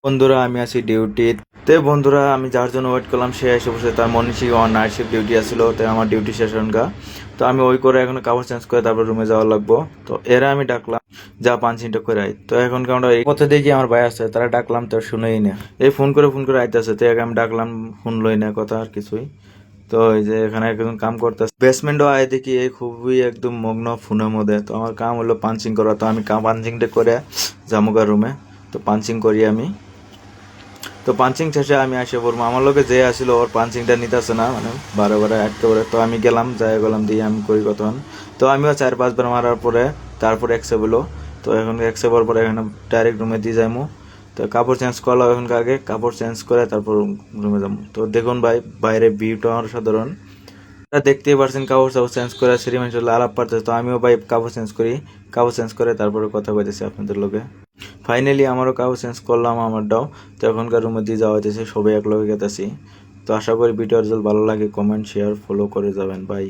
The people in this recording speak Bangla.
বন্ধুরা আমি আছি ডিউটিতে। বন্ধুরা আমি যার জন্য ওয়েট করলাম সে এসে বসে, তার মর্নিং নাইট শিফট ডিউটি আসছিল, তো আমার ডিউটি শেষ গা। তো আমি ওই করে এখন কাপড় চেঞ্জ করে তারপর রুমে যাওয়া লাগবো। তো এরা আমি ডাকলাম যা পাঞ্চিংটা করে আই। তো এখন আমরা এই পথে দেখি আমার ভাই আসছে, তারা ডাকলাম তো শুনেই না, এই ফোন করে আইতেছে। তো আমি ডাকলাম শুনলই না কথা আর কিছুই। তো এই যে এখানে একজন কাম করতেছে বেসমেন্টও আয় দেখি, এই খুবই একদম মগ্ন ফোনের মধ্যে। তো আমার কাম হলো পাঞ্চিং করা। তো আমি পাঞ্চিংটা করে জামুগা রুমে। তো পাঞ্চিং করি আমি। তো পাঞ্চিং শেষে আমি আসে পড়বো, আমার লোকে যে আসছিল ওর পাঞ্চিংটা নিতেছে না, মানে বারে বারে আটকে পড়ে। তো আমি গেলাম, যাই গেলাম দিয়ে আমি করি কতক্ষণ। তো আমিও 4-5 বার মারার পরে তারপরে একসেবলো। তো এখন একসেবার পরে এখানে ডাইরেক্ট রুমে দিয়ে যাইমু। তো কাপড় চেঞ্জ করলাম এখন, আগে কাপড় চেঞ্জ করে তারপর রুমে যাবো। তো দেখুন ভাই, বাইরে ভিউটা অসাধারণ। দেখতেই পারছেন কাপড় চাপড় চেঞ্জ করে শ্রীমান আলাপ পারতেছে। তো আমিও ভাই কাপড় চেঞ্জ করি, কাপড় চেঞ্জ করে তারপরে কথা কইতেছি আপনাদের লোকে। ফাইনালি আমারও কাপড় চেঞ্জ করলাম আমারটাও। তো এখনকার রুমে দিয়ে যাওয়া হইতেছে, সবাই এক লগে গেতেছি। তো আশা করি ভিডিও রেজাল্ট ভালো লাগে, কমেন্ট শেয়ার ফলো করে যাবেন ভাই।